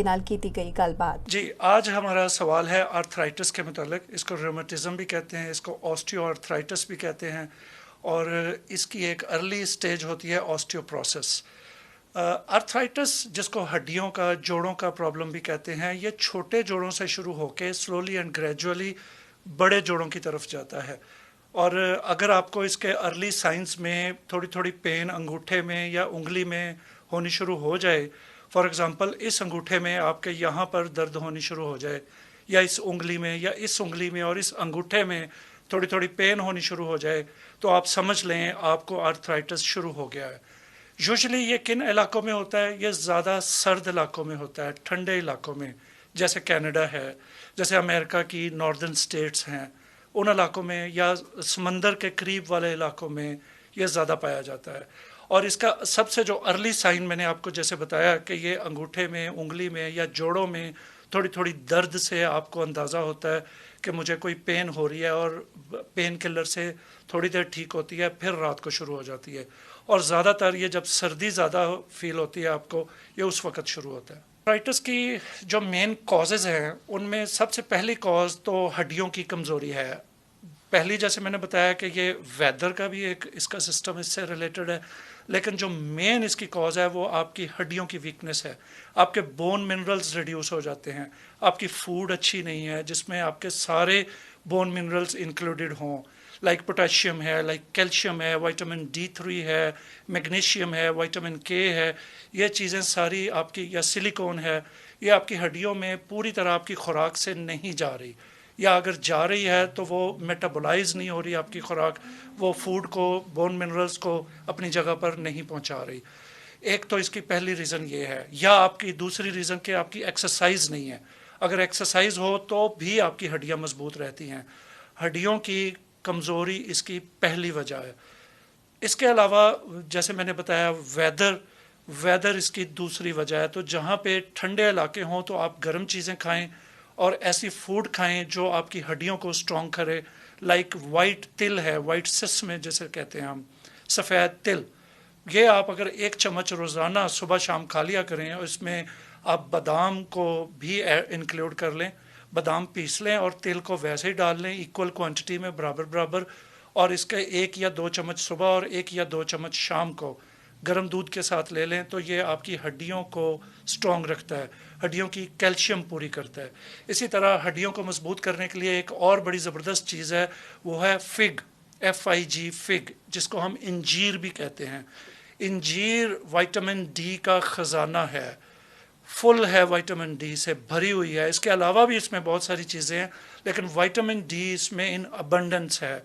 ਨਾਲ ਕੀਤੀ ਗਈ ਗੱਲਬਾਤ। जी, आज हमारा सवाल है आर्थराइटिस के मुतालिक। इसको रोमेटिज्म भी कहते हैं, इसको ऑस्टियोआर्थराइटिस भी कहते हैं, और इसकी एक अर्ली स्टेज होती है ऑस्टियोप्रोसिस। आर्थराइटिस, जिसको हड्डियों का, जोड़ों का प्रॉब्लम भी कहते हैं, ये छोटे जोड़ों से शुरू होकर स्लोली एंड ग्रेजुअली बड़े जोड़ों की तरफ जाता है। और अगर आपको इसके अर्ली साइंस में थोड़ी थोड़ी पेन अंगूठे में या उंगली में होनी शुरू हो जाए, फॉर एग्ज़ाम्पल इस अंगूठे में आपके यहाँ पर दर्द होनी शुरू हो जाए, या इस उंगली में या इस उंगली में और इस अंगूठे में थोड़ी थोड़ी पेन होनी शुरू हो जाए, तो आप समझ लें आपको आर्थराइटिस शुरू हो गया है। यूजुअली ये किन इलाकों में होता है? ये ज़्यादा सर्द इलाकों में होता है, ठंडे इलाकों में, जैसे कनाडा है, जैसे अमेरिका की नॉर्दर्न स्टेट्स हैं, उन इलाकों में, या समंदर के करीब वाले इलाकों में ये ज़्यादा पाया जाता है। और इसका सबसे जो अर्ली साइन मैंने आपको जैसे बताया कि ये अंगूठे में, उंगली में या जोड़ों में थोड़ी थोड़ी दर्द से आपको अंदाज़ा होता है कि मुझे कोई पेन हो रही है, और पेन किलर से थोड़ी देर ठीक होती है, फिर रात को शुरू हो जाती है। और ज़्यादातर ये जब सर्दी ज़्यादा फील होती है आपको, ये उस वक्त शुरू होता है। आर्थराइटिस की जो मेन कॉजेज़ हैं, उनमें सबसे पहली कॉज तो हड्डियों की कमज़ोरी है। पहली, जैसे मैंने बताया कि ये वेदर का भी एक इसका सिस्टम इससे रिलेटेड है, लेकिन जो मेन इसकी कॉज है वो आपकी हड्डियों की वीकनेस है। आपके बोन मिनरल्स रिड्यूस हो जाते हैं, आपकी फूड अच्छी नहीं है जिसमें आपके सारे बोन मिनरल्स इंक्लूडेड हों, लाइक पोटेशियम है, लाइक कैल्शियम है, विटामिन D3 है, मैग्नीशियम है, विटामिन K है, ये चीज़ें सारी आपकी, या सिलिकॉन है, ये आपकी हड्डियों में पूरी तरह आपकी खुराक से नहीं जा रही, या अगर जा रही है तो वो मेटाबोलाइज नहीं हो रही आपकी खुराक, वो फूड को, बोन मिनरल्स को अपनी जगह पर नहीं पहुंचा रही। एक तो इसकी पहली रीज़न ये है। या आपकी दूसरी रीज़न कि आपकी एक्सरसाइज नहीं है। अगर एक्सरसाइज हो तो भी आपकी हड्डियां मजबूत रहती हैं। हड्डियों की कमज़ोरी इसकी पहली वजह है। इसके अलावा जैसे मैंने बताया, वेदर इसकी दूसरी वजह है। तो जहाँ पे ठंडे इलाके हों तो आप गर्म चीज़ें खाएं और ऐसी फूड खाएं जो आपकी हड्डियों को स्ट्रॉन्ग करे, लाइक वाइट तिल है, वाइट सिसमे जैसे कहते हैं हम, सफ़ेद तिल, ये आप अगर 1 चम्मच रोज़ाना सुबह शाम खा लिया करें, और इसमें आप बादाम को भी इंक्लूड कर लें, बादाम पीस लें और तिल को वैसे ही डाल लें इक्वल क्वांटिटी में, बराबर बराबर, और इसके 1 या 2 चम्मच सुबह और 1 या 2 चम्मच शाम को गर्म दूध के साथ ले लें, तो ये आपकी हड्डियों को स्ट्रॉन्ग रखता है, हड्डियों की कैल्शियम पूरी करता है। इसी तरह हड्डियों को मजबूत करने के लिए एक और बड़ी ज़बरदस्त चीज़ है, वो है फिग, FIG, फिग, जिसको हम इंजीर भी कहते हैं। इंजीर विटामिन D का ख़जाना है, फुल है, विटामिन D से भरी हुई है। इसके अलावा भी इसमें बहुत सारी चीज़ें हैं, लेकिन विटामिन D इसमें इन अबंडेंस है।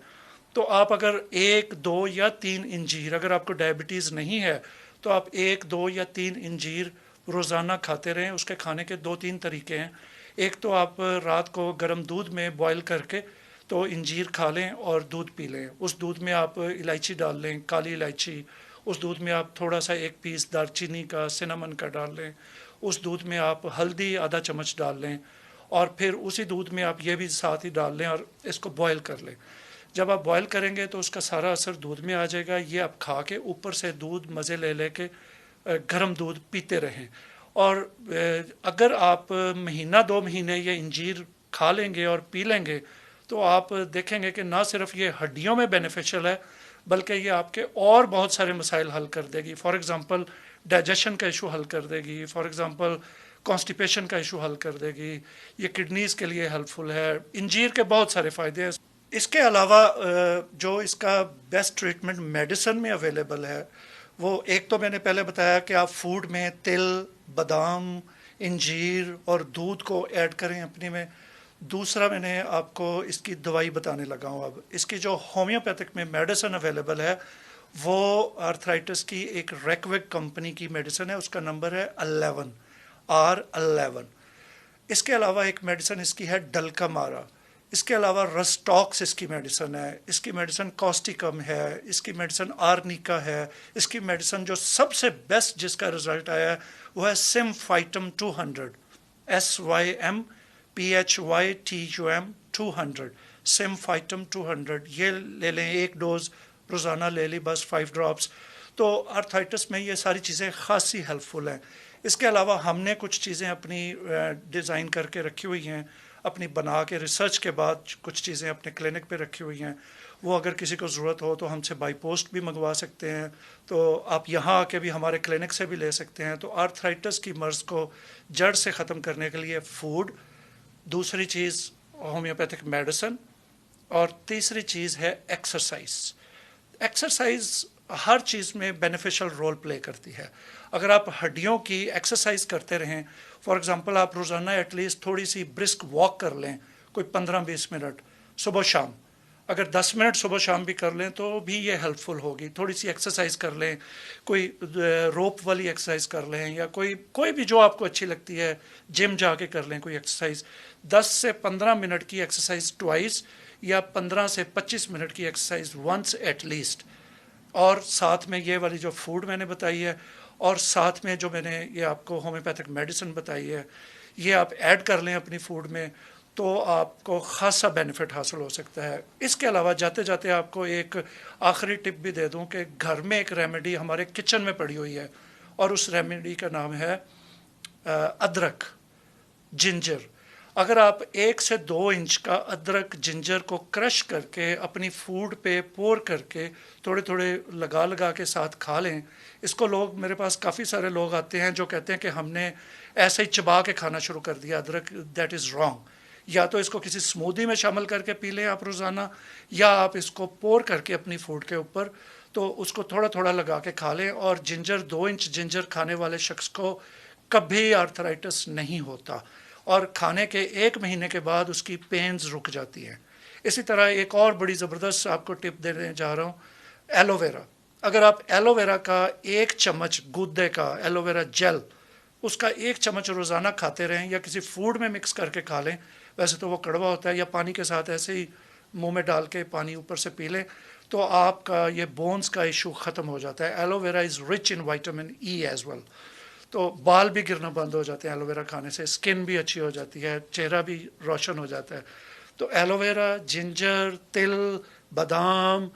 तो आप अगर 1, 2 या 3 इंजीर, अगर आपको डायबिटीज़ नहीं है तो आप 1, 2 या 3 इंजीर रोज़ाना खाते रहें। उसके खाने के 2-3 तरीके हैं। एक तो आप रात को गर्म दूध में बॉयल करके तो इंजीर खा लें और दूध पी लें। उस दूध में आप इलायची डाल लें, काली इलायची, उस दूध में आप थोड़ा सा 1 पीस दालचीनी का, सिनेमन का डाल लें, उस दूध में आप हल्दी आधा चम्मच डाल लें, और फिर उसी दूध में आप ये भी साथ ही डाल लें और इसको बॉयल कर लें। जब आप बॉयल करेंगे तो उसका सारा असर दूध में आ जाएगा। ये आप खा के ऊपर से दूध मज़े ले लेके गर्म दूध पीते रहें। और अगर आप महीना 2 महीने ये इंजीर खा लेंगे और पी लेंगे तो आप देखेंगे कि ना सिर्फ ये हड्डियों में बेनिफिशियल है, बल्कि ये आपके और बहुत सारे मसाइल हल कर देगी। फॉर एग्ज़ाम्पल डाइजेशन का इशू हल कर देगी, फॉर एग्ज़ाम्पल कॉन्स्टिपेशन का इशू हल कर देगी, ये किडनीज़ के लिए हेल्पफुल है। इंजीर के बहुत सारे फ़ायदे हैं। इसके अलावा जो इसका बेस्ट ट्रीटमेंट मेडिसिन में अवेलेबल है, वो एक तो मैंने पहले बताया कि आप फूड में तिल, बादाम, इंजीर और दूध को ऐड करें अपने में। दूसरा मैंने आपको इसकी दवाई बताने लगा हूँ। अब इसकी जो होम्योपैथिक में मेडिसिन अवेलेबल है, वो आर्थराइटिस की एक रेकविक कंपनी की मेडिसिन है, उसका नंबर है 11, R11। इसके अलावा एक मेडिसिन इसकी है डल्कामारा। इसके अलावा रस्टॉक्स इसकी मेडिसिन है, इसकी मेडिसिन कॉस्टिकम है, इसकी मेडिसिन आर्निका है। इसकी मेडिसिन जो सबसे बेस्ट जिसका रिजल्ट आया है वो है सिम्फाइटम 200, SYMPHYTUM 200, सिम्फाइटम 200। ये ले लें, 1 डोज रोज़ाना ले ली बस, 5 ड्रॉप्स। तो आर्थराइटिस में ये सारी चीज़ें खासी हेल्पफुल हैं। اس کے علاوہ ہم نے کچھ چیزیں اپنی ڈیزائن کر کے رکھی ہوئی ہیں، اپنی بنا کے ریسرچ کے بعد کچھ چیزیں اپنے کلینک پہ رکھی ہوئی ہیں، وہ اگر کسی کو ضرورت ہو تو ہم سے بائی پوسٹ بھی منگوا سکتے ہیں، تو آپ یہاں آ کے بھی ہمارے کلینک سے بھی لے سکتے ہیں۔ تو آرتھرائٹس کی مرض کو جڑ سے ختم کرنے کے لیے فوڈ، دوسری چیز ہومیوپیتھک میڈیسن، اور تیسری چیز ہے ایکسرسائز۔ ایکسرسائز ہر چیز میں بینیفیشل رول پلے کرتی ہے۔ اگر آپ ہڈیوں کی ایکسرسائز کرتے رہیں، فار ایگزامپل آپ روزانہ ایٹ لیسٹ تھوڑی سی برسک واک کر لیں، کوئی 15-20 منٹ صبح شام، اگر 10 منٹ صبح شام بھی کر لیں تو بھی یہ ہیلپ فل ہوگی۔ تھوڑی سی ایکسرسائز کر لیں، کوئی روپ والی ایکسرسائز کر لیں، یا کوئی بھی جو آپ کو اچھی لگتی ہے، جم جا کے کر لیں کوئی ایکسرسائز، 10 سے 15 منٹ کی ایکسرسائز ٹوائس، یا 15 سے 25 منٹ کی ایکسرسائز ونس ایٹ لیسٹ، اور ساتھ میں یہ والی جو فوڈ میں نے بتائی ہے، اور ساتھ میں جو میں نے یہ آپ کو ہومیوپیتھک میڈیسن بتائی ہے، یہ آپ ایڈ کر لیں اپنی فوڈ میں تو آپ کو خاصا بینیفٹ حاصل ہو سکتا ہے۔ اس کے علاوہ جاتے جاتے آپ کو ایک آخری ٹپ بھی دے دوں کہ گھر میں ایک ریمیڈی ہمارے کچن میں پڑی ہوئی ہے، اور اس ریمیڈی کا نام ہے ادرک، جنجر۔ اگر آپ 1 سے 2 انچ کا ادرک جنجر کو کرش کر کے اپنی فوڈ پہ پور کر کے تھوڑے تھوڑے لگا کے ساتھ کھا لیں، اس کو لوگ، میرے پاس کافی سارے لوگ آتے ہیں جو کہتے ہیں کہ ہم نے ایسے ہی چبا کے کھانا شروع کر دیا ادرک، دیٹ از رانگ۔ یا تو اس کو کسی اسمودی میں شامل کر کے پی لیں آپ روزانہ، یا آپ اس کو پور کر کے اپنی فوڈ کے اوپر تو اس کو تھوڑا تھوڑا لگا کے کھا لیں، اور جنجر 2 انچ جنجر کھانے والے شخص کو کبھی آرتھرائٹس نہیں ہوتا، اور کھانے کے 1 مہینے کے بعد اس کی پینز رک جاتی ہیں۔ اسی طرح ایک اور بڑی زبردست آپ کو ٹپ دینے جا رہا ہوں، ایلو ویرا۔ اگر آپ ایلو ویرا کا 1 چمچ گودے کا ایلو ویرا جیل، اس کا 1 چمچ روزانہ کھاتے رہیں، یا کسی فوڈ میں مکس کر کے کھا لیں، ویسے تو وہ کڑوا ہوتا ہے، یا پانی کے ساتھ ایسے ہی منہ میں ڈال کے پانی اوپر سے پی لیں، تو آپ کا یہ بونز کا ایشو ختم ہو جاتا ہے۔ Aloe vera is rich in vitamin E as well, تو بال بھی گرنا بند ہو جاتے ہیں ایلو ویرا کھانے سے، اسکن بھی اچھی ہو جاتی ہے، چہرہ بھی روشن ہو جاتا ہے۔ تو ایلو ویرا، جنجر، تل، بادام،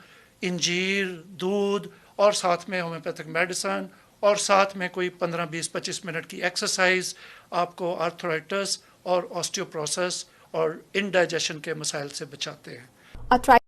انجیر، دودھ، اور ساتھ میں ہومیوپیتھک میڈیسن، اور ساتھ میں کوئی 15-20-25 منٹ کی ایکسرسائز آپ کو آرتھرائٹس اور آسٹیوپروسس اور انڈائجیشن کے مسائل سے بچاتے ہیں۔